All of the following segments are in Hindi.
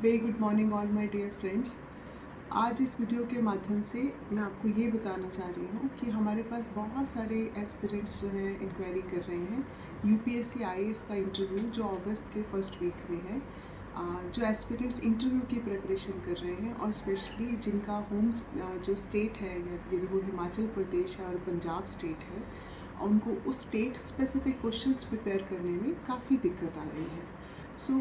Very good morning all my dear friends. आज इस वीडियो के माध्यम से मैं आपको ये बताना चाह रही हूँ कि हमारे पास बहुत सारे एस्पिरेंट्स जो हैं इंक्वायरी कर रहे हैं यूपीएससी आईएएस का इंटरव्यू जो अगस्त के फर्स्ट वीक में है। जो एस्पिरेंट्स इंटरव्यू की प्रिपरेशन कर रहे हैं और स्पेशली जिनका होम जो स्टेट है या वो हिमाचल प्रदेश है और पंजाब स्टेट है, उनको उस स्टेट स्पेसिफिक क्वेश्चंस प्रिपेयर करने में काफ़ी दिक्कत आ रही है। सो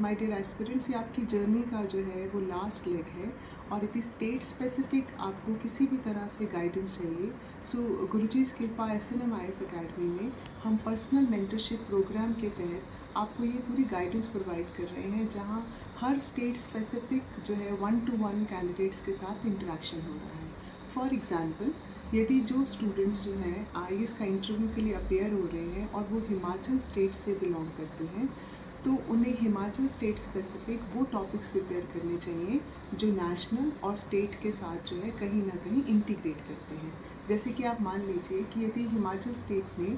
माय डियर एस्पिरेंट्स, ये आपकी जर्नी का जो है वो लास्ट लेग है और यदि स्टेट स्पेसिफिक आपको किसी भी तरह से गाइडेंस चाहिए, सो गुरुजी's कृपा SNM-IAS अकेडमी में हम पर्सनल मेंटरशिप प्रोग्राम के तहत आपको ये पूरी गाइडेंस प्रोवाइड कर रहे हैं, जहाँ हर स्टेट स्पेसिफिक जो है 1-to-1 कैंडिडेट्स के साथ इंटरेक्शन हो रहा है। फॉर एग्ज़ाम्पल, यदि जो स्टूडेंट्स जो हैं आईएएस का इंटरव्यू के लिए अपेयर हो रहे हैं और वो हिमाचल स्टेट से बिलोंग करते हैं, तो उन्हें हिमाचल स्टेट स्पेसिफिक वो टॉपिक्स प्रिपेयर करने चाहिए जो नेशनल और स्टेट के साथ जो है कहीं ना कहीं इंटीग्रेट करते हैं। जैसे कि आप मान लीजिए कि यदि हिमाचल स्टेट में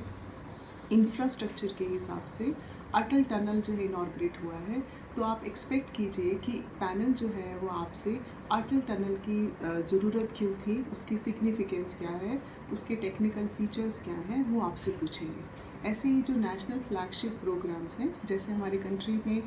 इंफ्रास्ट्रक्चर के हिसाब से अटल टनल जो है इनॉर्ग्रेट हुआ है, तो आप एक्सपेक्ट कीजिए कि पैनल जो है वो आपसे अटल टनल की ज़रूरत क्यों थी, उसकी सिग्निफिकेंस क्या है, उसके टेक्निकल फीचर्स क्या हैं, वो आपसे पूछेंगे। ऐसे ही जो नेशनल फ्लैगशिप प्रोग्राम्स हैं, जैसे हमारे कंट्री में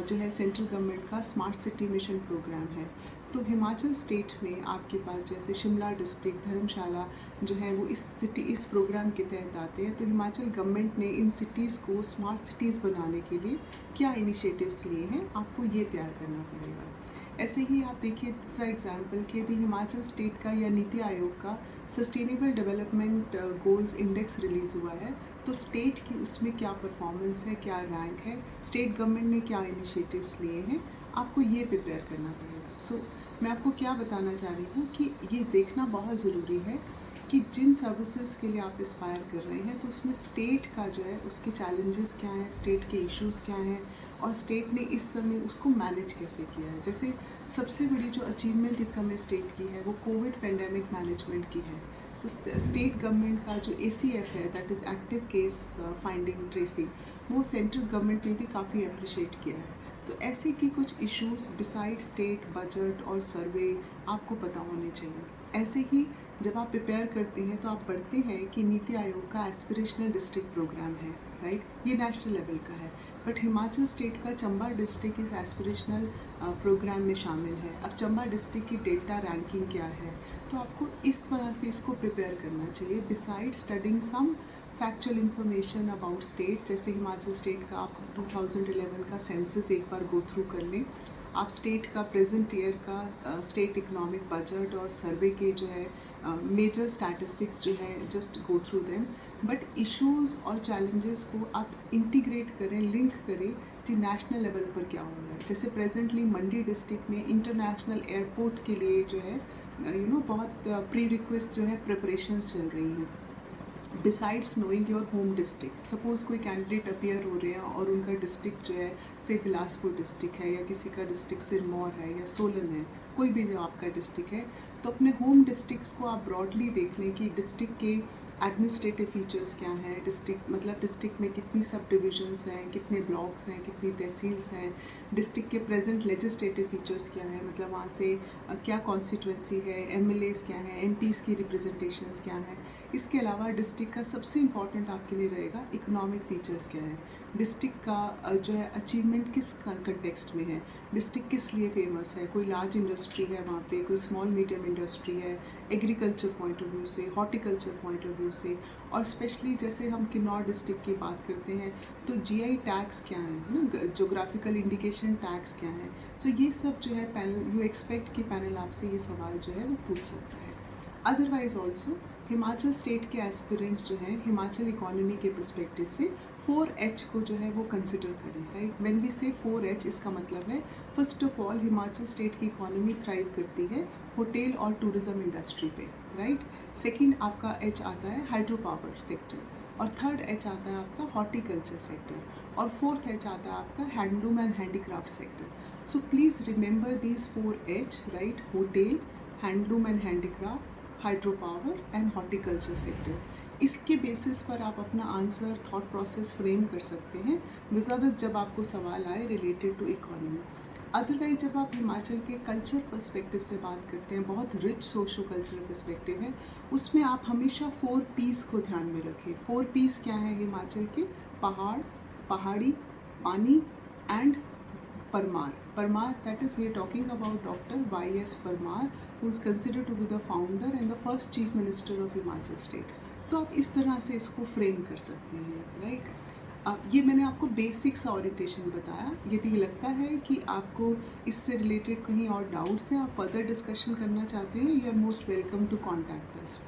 जो है सेंट्रल गवर्नमेंट का स्मार्ट सिटी मिशन प्रोग्राम है, तो हिमाचल स्टेट में आपके पास जैसे शिमला डिस्ट्रिक्ट, धर्मशाला जो है वो इस प्रोग्राम के तहत आते हैं। तो हिमाचल गवर्नमेंट ने इन सिटीज़ को स्मार्ट सिटीज़ बनाने के लिए क्या इनिशिएटिव्स लिए हैं, आपको ये तैयार करना पड़ेगा। ऐसे ही आप देखिए दूसरा एग्जाम्पल कि यदि हिमाचल स्टेट का या नीति आयोग का sustainable development goals index release हुआ है, तो स्टेट की उसमें क्या परफॉर्मेंस है, क्या रैंक है, स्टेट गवर्नमेंट ने क्या इनिशिएटिव्स लिए हैं, आपको ये प्रिपेयर करना पड़ेगा। सो मैं आपको क्या बताना चाह रही हूँ कि ये देखना बहुत ज़रूरी है कि जिन सर्विसेज के लिए आप एस्पायर कर रहे हैं, तो उसमें स्टेट का जो है उसके चैलेंजेस क्या हैं, स्टेट के इश्यूज़ क्या हैं और स्टेट ने इस समय उसको मैनेज कैसे किया है। जैसे सबसे बड़ी जो अचीवमेंट इस समय स्टेट की है वो कोविड पेंडेमिक मैनेजमेंट की है। तो स्टेट गवर्नमेंट का जो ACF है, that is active case finding tracing, वो सेंट्रल गवर्नमेंट ने भी काफ़ी अप्रिशिएट किया है। तो ऐसे की कुछ इश्यूज़ बिसाइड स्टेट बजट और सर्वे आपको पता होने चाहिए। ऐसे ही जब आप प्रिपेयर करते हैं तो आप पढ़ते हैं कि नीति आयोग का एस्पिरेशनल डिस्ट्रिक्ट प्रोग्राम है, राइट, ये नेशनल लेवल का है, बट हिमाचल स्टेट का चंबा डिस्ट्रिक्ट इस एस्पिरेशनल प्रोग्राम में शामिल है। अब चंबा डिस्ट्रिक्ट की डेटा रैंकिंग क्या है, तो आपको इस तरह से इसको प्रिपेयर करना चाहिए beside studying some factual information about state. जैसे हिमाचल स्टेट का आप 2011 का सेंसस एक बार गो थ्रू कर लें, आप स्टेट का प्रेजेंट ईयर का स्टेट इकोनॉमिक बजट और सर्वे के जो है मेजर स्टैटिस्टिक्स जो है just go through them, but issues और चैलेंजेस को आप इंटीग्रेट करें, लिंक करें कि नेशनल लेवल पर क्या हो रहा है। जैसे प्रेजेंटली मंडी डिस्ट्रिक्ट में इंटरनेशनल एयरपोर्ट के लिए जो है बहुत प्री रिक्वेस्ट जो है प्रिपरेशंस चल रही हैं। Besides knowing your home district, suppose कोई कैंडिडेट अपियर हो रहे हैं और उनका डिस्ट्रिक्ट जो है से बिलासपुर डिस्ट्रिक्ट है या किसी का डिस्ट्रिक्ट सिरमौर है या सोलन है, कोई भी जो आपका डिस्ट्रिक्ट है, तो अपने होम डिस्ट्रिक्ट्स को आप ब्रॉडली देख लें कि डिस्ट्रिक्ट के एडमिनिस्ट्रेटिव फीचर्स क्या हैं, डिस्ट्रिक्ट मतलब डिस्ट्रिक्ट में कितनी सब डिविजन्स हैं, कितने ब्लॉक्स हैं, कितनी तहसील्स हैं, डिस्ट्रिक्ट के प्रेजेंट लेजिस्लेटिव फीचर्स क्या हैं, मतलब वहाँ से क्या कॉन्स्टिट्यूंसी है, MLAs क्या हैं, MPs की रिप्रेजेंटेशंस क्या हैं। इसके अलावा डिस्ट्रिक्ट का सबसे इम्पॉर्टेंट आपके लिए रहेगा इकोनॉमिक फीचर्स क्या है, डिस्ट्रिक्ट का जो है अचीवमेंट किस कंटेक्स्ट में है, डिस्ट्रिक्ट किस लिए फेमस है, कोई लार्ज इंडस्ट्री है वहाँ पे, कोई स्मॉल मीडियम इंडस्ट्री है, एग्रीकल्चर पॉइंट ऑफ व्यू से, हॉर्टिकल्चर पॉइंट ऑफ व्यू से, और स्पेशली जैसे हम किन्नौर डिस्ट्रिक्ट की बात करते हैं तो GI टैक्स क्या है ना, जोग्राफिकल इंडिकेशन टैक्स क्या है। तो ये सब जो है पैनल, यू एक्सपेक्ट कि पैनल आपसे ये सवाल जो है वो पूछ सकता है। अदरवाइज ऑल्सो हिमाचल स्टेट के एस्पिरेंट्स जो हैं हिमाचल इकोनॉमी के परस्पेक्टिव से 4H को जो है वो कंसिडर करें, राइट। व्हेन वी से 4H, इसका मतलब है first of all Himachal state की इकोनॉमी थ्राइव करती है होटल और टूरिज्म इंडस्ट्री पे, राइट। सेकंड आपका H आता है हाइड्रो पावर सेक्टर, और थर्ड H आता है आपका हॉर्टिकल्चर सेक्टर, और फोर्थ H आता है आपका handloom and handicraft sector. So please remember these 4H, right, hotel, handloom and handicraft, hydro power and horticulture sector. इसके बेसिस पर आप अपना आंसर, थॉट प्रोसेस फ्रेम कर सकते हैं विज़ जब आपको सवाल आए रिलेटेड टू इकोनॉमी। अदरवाइज जब आप हिमाचल के कल्चर पर्सपेक्टिव से बात करते हैं, बहुत रिच सोशो कल्चरल पर्सपेक्टिव है, उसमें आप हमेशा 4 पीस को ध्यान में रखें। 4 पीस क्या है हिमाचल के? पहाड़, पहाड़ी, पानी and Parmar. Parmar, that is we are talking about doctor YS Parmar, who is considered to be the founder and the first chief minister of Himachal state. तो आप इस तरह से इसको फ्रेम कर सकते हैं, राइट। अब ये मैंने आपको बेसिक सा ओरिएंटेशन बताया। यदि लगता है कि आपको इससे रिलेटेड कहीं और डाउट्स हैं, आप फर्दर डिस्कशन करना चाहते हैं, you are most welcome to contact us.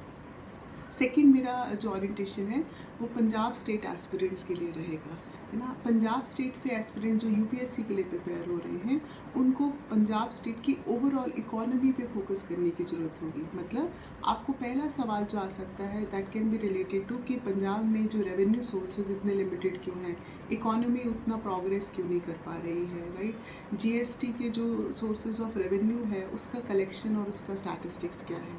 Second मेरा जो ओरिएंटेशन है वो पंजाब स्टेट एस्पिरेंट्स के लिए रहेगा, है ना। पंजाब स्टेट से एस्पिरेंट जो UPSC के लिए प्रिपेयर हो रहे हैं, उनको पंजाब स्टेट की ओवरऑल इकोनॉमी पे फोकस करने की ज़रूरत होगी। मतलब आपको पहला सवाल जो आ सकता है that can be related to कि पंजाब में जो रेवेन्यू सोर्सेज इतने लिमिटेड क्यों हैं, इकोनॉमी उतना प्रोग्रेस क्यों नहीं कर पा रही है, राइट। GST के जो सोर्सेज ऑफ रेवेन्यू है उसका कलेक्शन और उसका स्टैटिस्टिक्स क्या है।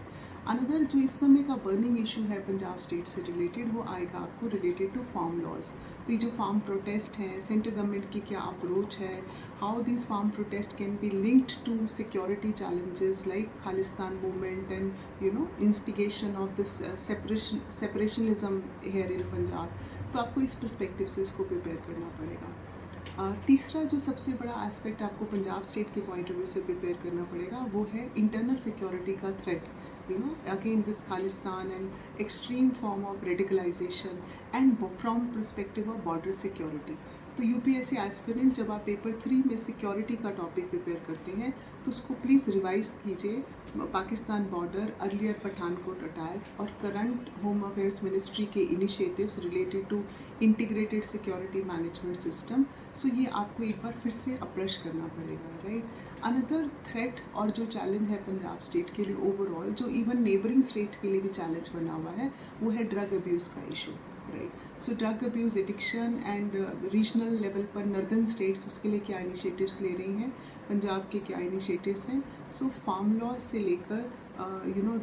अनदर जो इस समय का बर्निंग इशू है पंजाब स्टेट से रिलेटेड, वो आएगा आपको रिलेटेड टू फार्म लॉज। तो ये जो फार्म प्रोटेस्ट हैं, सेंट्रल गवर्नमेंट की क्या अप्रोच है, how this farm protest can be linked to security challenges like Khalistan movement and instigation of this separationism here in Punjab. तो आपको इस परस्पेक्टिव से इसको प्रिपेयर करना पड़ेगा। तीसरा जो सबसे बड़ा एस्पेक्ट आपको पंजाब स्टेट के पॉइंट ऑफ व्यू से प्रिपेयर करना पड़ेगा वो है इंटरनल सिक्योरिटी का threat, again this Khalistan and extreme form of radicalization and from perspective of border security। तो UPSC एस्पिरेंट जब आप पेपर 3 में सिक्योरिटी का टॉपिक प्रिपेयर करते हैं तो उसको प्लीज़ रिवाइज कीजिए। Pakistan border, earlier Pathankot attacks और करंट होम अफेयर्स मिनिस्ट्री के initiatives related to integrated security management system. So ये आपको एक बार फिर से अप्रोच करना पड़ेगा, राइट। अनदर थ्रेट और जो चैलेंज है पंजाब स्टेट के लिए ओवरऑल, जो इवन नेबरिंग स्टेट के लिए भी चैलेंज बना हुआ है, वो है ड्रग अब्यूज़ का issue, right. So drug abuse, addiction and regional level पर नॉर्दर्न स्टेट्स उसके लिए क्या इनिशिएटिव्स ले रही हैं, पंजाब के क्या इनिशिएटिव्स हैं। सो फार्म लॉज से लेकर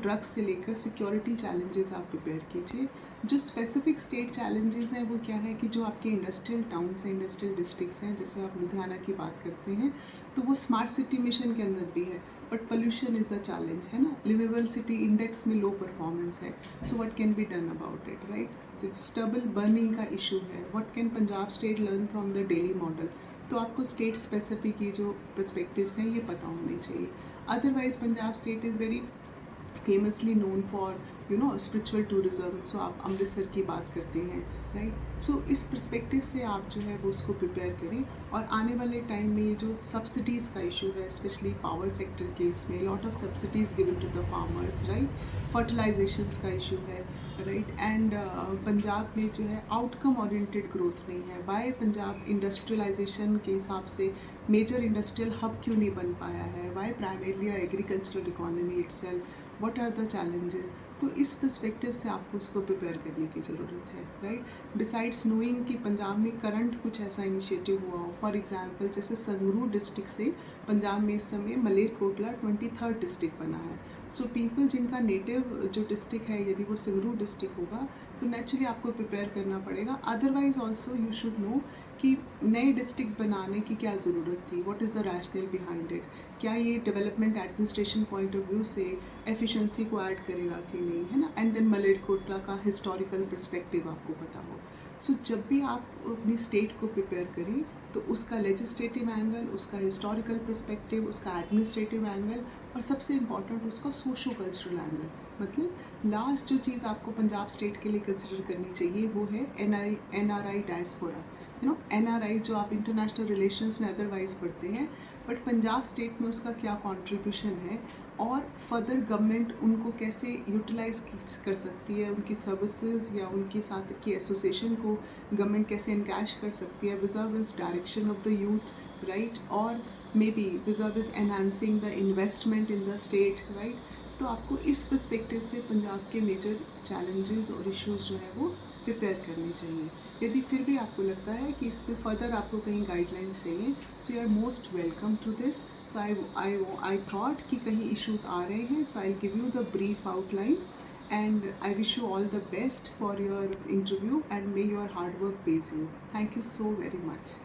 ड्रग्स से लेकर सिक्योरिटी चैलेंजेस आप प्रिपेयर कीजिए। जो स्पेसिफिक स्टेट चैलेंजेस हैं वो क्या है कि जो आपके इंडस्ट्रियल टाउन्स हैं, इंडस्ट्रियल डिस्ट्रिक्ट्स हैं, जैसे आप लुधियाना की बात करते हैं तो वो स्मार्ट सिटी मिशन के अंदर भी है, but pollution is a challenge, है ना। लिवेबल सिटी इंडेक्स में लो परफॉर्मेंस है। So what can be done about it, right. Stubble burning का इशू है, what can Punjab state learn from the daily model. तो आपको स्टेट स्पेसिफिक ये जो पर्सपेक्टिव्स हैं ये पता होने चाहिए। Otherwise Punjab state is very famously known for spiritual tourism. So आप अमृतसर की बात करते हैं, राइट। सो इस पर्सपेक्टिव से आप जो है वो उसको प्रिपेयर करें। और आने वाले टाइम में ये जो सब्सिडीज़ का इशू है, स्पेशली पावर सेक्टर के, इसमें lot of subsidies given to the farmers, right. Fertilisations का इशू है, राइट। एंड पंजाब में जो है आउटकम ओरिएंटेड ग्रोथ नहीं है। वाई पंजाब इंडस्ट्रियलाइजेशन के हिसाब से मेजर इंडस्ट्रियल हब क्यों नहीं बन पाया है, why primarily agricultural economy itself, what are the challenges. तो इस पर्सपेक्टिव से आपको उसको प्रिपेयर करने की ज़रूरत है, राइट। डिसाइड्स नोइंग कि पंजाब में करंट कुछ ऐसा इनिशिएटिव हुआ हो, फॉर एग्जांपल जैसे संगरूर डिस्ट्रिक्ट से पंजाब में इस समय मलेरकोटला 23rd डिस्ट्रिक्ट बना है। सो पीपल जिनका नेटिव जो डिस्ट्रिक्ट है, यदि वो संगरूर डिस्ट्रिक्ट होगा तो नेचुरली आपको प्रिपेयर करना पड़ेगा। Otherwise also you should know कि नए डिस्ट्रिक्ट्स बनाने की क्या ज़रूरत थी, what is the rational behind it. क्या ये development administration point of view से एफिशिएंसी को ऐड करेगा कि नहीं, है ना। एंड देन मलेरकोटला का हिस्टोरिकल पर्सपेक्टिव आपको पता हो। सो जब भी आप अपनी स्टेट को प्रिपेयर करें तो उसका लेजिस्लेटिव एंगल, उसका हिस्टोरिकल पर्सपेक्टिव, उसका एडमिनिस्ट्रेटिव एंगल और सबसे इम्पॉर्टेंट उसका सोशो कल्चरल एंगल। मतलब लास्ट जो चीज़ आपको पंजाब स्टेट के लिए कंसिडर करनी चाहिए वो है NRI डायस्पोरा। NRI जो आप इंटरनेशनल रिलेशंस में अदरवाइज पढ़ते हैं, बट पंजाब स्टेट में उसका क्या कंट्रीब्यूशन है और फर्दर गवर्नमेंट उनको कैसे यूटिलाइज कर सकती है, उनकी सर्विसेज या उनके साथ की एसोसिएशन को गवर्नमेंट कैसे एनकैश कर सकती है with direction of the youth, right. और maybe with enhancing the investment in the state, right. तो आपको इस पर्सपेक्टिव से पंजाब के मेजर चैलेंजेस और इश्यूज जो है वो प्रिपेयर करने चाहिए। यदि फिर भी आपको लगता है कि इस पर फर्दर आपको कहीं गाइडलाइंस चाहिए, so you are most welcome to this. So I thought कि कहीं इश्यूज आ रहे हैं, so I give you the brief outline and I wish you all the best for your interview and may your hard work pays you. Thank you so very much.